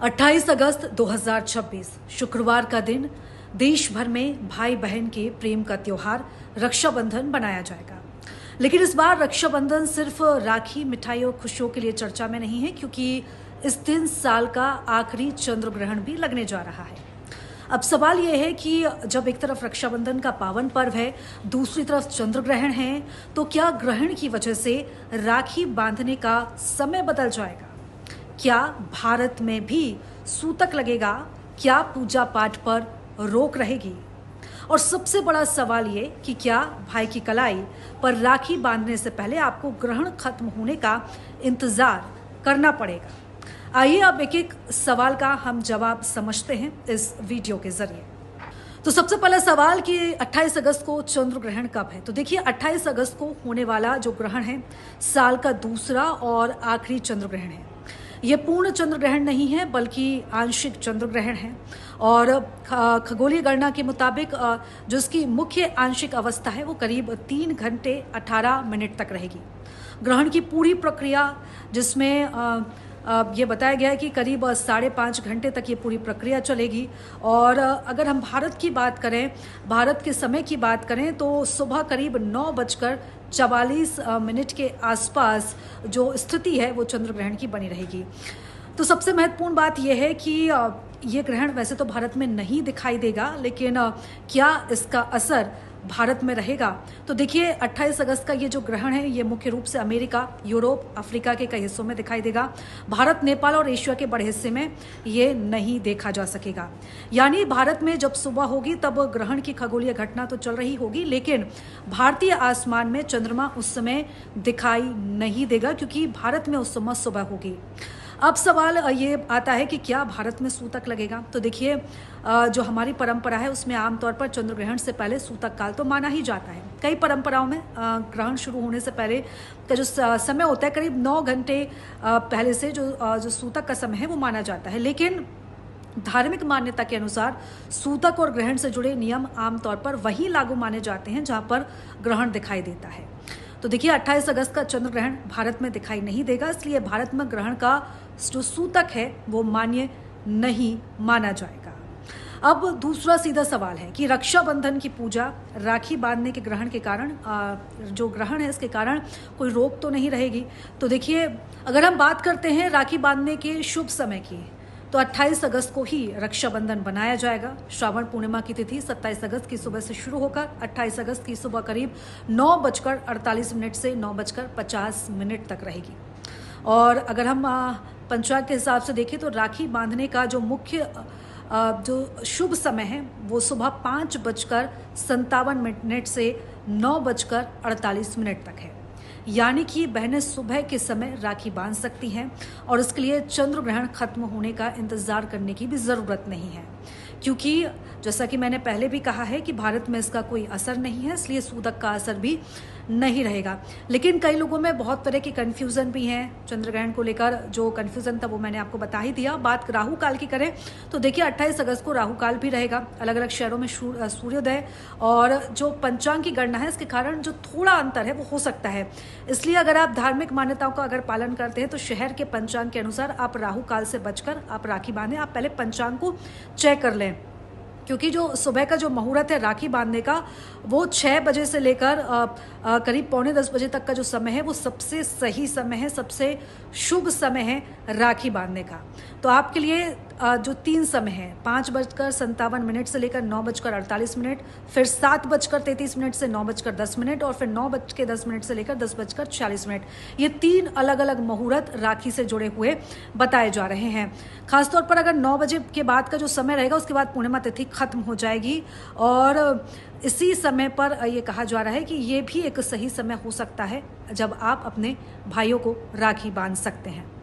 28 अगस्त 2026 शुक्रवार का दिन देश भर में भाई बहन के प्रेम का त्योहार रक्षाबंधन मनाया जाएगा। लेकिन इस बार रक्षाबंधन सिर्फ राखी, मिठाई और खुशियों के लिए चर्चा में नहीं है, क्योंकि इस दिन साल का आखिरी चंद्र ग्रहण भी लगने जा रहा है। अब सवाल यह है कि जब एक तरफ रक्षाबंधन का पावन पर्व है, दूसरी तरफ चंद्र ग्रहण है, तो क्या ग्रहण की वजह से राखी बांधने का समय बदल जाएगा? क्या भारत में भी सूतक लगेगा? क्या पूजा पाठ पर रोक रहेगी? और सबसे बड़ा सवाल ये कि क्या भाई की कलाई पर राखी बांधने से पहले आपको ग्रहण खत्म होने का इंतजार करना पड़ेगा? आइए अब एक एक सवाल का हम जवाब समझते हैं इस वीडियो के जरिए। तो सबसे पहला सवाल कि 28 अगस्त को चंद्र ग्रहण कब है? तो देखिए, 28 अगस्त को होने वाला जो ग्रहण है साल का दूसरा और आखिरी चंद्र ग्रहण है। यह पूर्ण चंद्र ग्रहण नहीं है, बल्कि आंशिक चंद्र ग्रहण है। और खगोलीय गणना के मुताबिक जो इसकी मुख्य आंशिक अवस्था है वो करीब 3 घंटे 18 मिनट तक रहेगी। ग्रहण की पूरी प्रक्रिया, जिसमें ये बताया गया है कि करीब 5.5 घंटे तक ये पूरी प्रक्रिया चलेगी। और अगर हम भारत की बात करें, भारत के समय की बात करें, तो सुबह करीब 9:44 के आसपास जो स्थिति है वो चंद्र ग्रहण की बनी रहेगी। तो सबसे महत्वपूर्ण बात यह है कि ये ग्रहण वैसे तो भारत में नहीं दिखाई देगा, लेकिन क्या इसका असर भारत में रहेगा? तो देखिए, 28 अगस्त का ये जो ग्रहण है ये मुख्य रूप से अमेरिका, यूरोप, अफ्रीका के कई हिस्सों में दिखाई देगा। भारत, नेपाल और एशिया के बड़े हिस्से में ये नहीं देखा जा सकेगा। यानी भारत में जब सुबह होगी तब ग्रहण की खगोलीय घटना तो चल रही होगी, लेकिन भारतीय आसमान में चंद्रमा उस समय दिखाई नहीं देगा, क्योंकि भारत में उस समय सुबह होगी। अब सवाल ये आता है कि क्या भारत में सूतक लगेगा? तो देखिए, जो हमारी परंपरा है उसमें आमतौर पर चंद्र ग्रहण से पहले सूतक काल तो माना ही जाता है। कई परंपराओं में ग्रहण शुरू होने से पहले का जो समय होता है, करीब 9 घंटे पहले से जो सूतक का समय है वो माना जाता है। लेकिन धार्मिक मान्यता के अनुसार सूतक और ग्रहण से जुड़े नियम आमतौर पर वही लागू माने जाते हैं जहां पर ग्रहण दिखाई देता है। तो देखिए, 28 अगस्त का चंद्र ग्रहण भारत में दिखाई नहीं देगा, इसलिए भारत में ग्रहण का जो सूतक है वो मान्य नहीं माना जाएगा। अब दूसरा सीधा सवाल है कि रक्षाबंधन की पूजा राखी बांधने के ग्रहण के कारण, जो ग्रहण है इसके कारण कोई रोक तो नहीं रहेगी? तो देखिए, अगर हम बात करते हैं राखी बांधने के शुभ समय की, तो 28 अगस्त को ही रक्षाबंधन बनाया जाएगा। श्रावण पूर्णिमा की तिथि 27 अगस्त की सुबह से शुरू होकर 28 अगस्त की सुबह करीब 9:48 से 9:50 तक रहेगी। और अगर हम पंचांग के हिसाब से देखें तो राखी बांधने का जो मुख्य जो शुभ समय है वो सुबह 5:57 से 9:48 तक है। यानी कि बहनें सुबह के समय राखी बांध सकती हैं और इसके लिए चंद्र ग्रहण खत्म होने का इंतजार करने की भी ज़रूरत नहीं है, क्योंकि जैसा कि मैंने पहले भी कहा है कि भारत में इसका कोई असर नहीं है, इसलिए सूतक का असर भी नहीं रहेगा। लेकिन कई लोगों में बहुत तरह की कन्फ्यूज़न भी हैं चंद्र ग्रहण को लेकर। जो कन्फ्यूज़न था वो मैंने आपको बता ही दिया। बात राहु काल की करें तो देखिए, 28 अगस्त को राहु काल भी रहेगा। अलग अलग शहरों में सूर्योदय और जो पंचांग की गणना है इसके कारण जो थोड़ा अंतर है वो हो सकता है। इसलिए अगर आप धार्मिक मान्यताओं का अगर पालन करते हैं तो शहर के पंचांग के अनुसार आप राहु काल से बचकर आप राखी बांधें। आप पहले पंचांग को चेक कर लें, क्योंकि जो सुबह का जो मुहूर्त है राखी बांधने का वो 6 बजे से लेकर करीब 9:45 बजे तक का जो समय है वो सबसे सही समय है, सबसे शुभ समय है राखी बांधने का। तो आपके लिए जो 3 समय है, 5:57 से लेकर 9:48, फिर 7:33 से 9:10 और फिर 9:10 से लेकर 10:40, ये 3 अलग अलग मुहूर्त राखी से जुड़े हुए बताए जा रहे हैं। खासतौर पर अगर 9 बजे के बाद का जो समय रहेगा उसके बाद पूर्णिमा तिथि खत्म हो जाएगी, और इसी समय पर ये कहा जा रहा है कि ये भी एक सही समय हो सकता है जब आप अपने भाइयों को राखी बांध सकते हैं।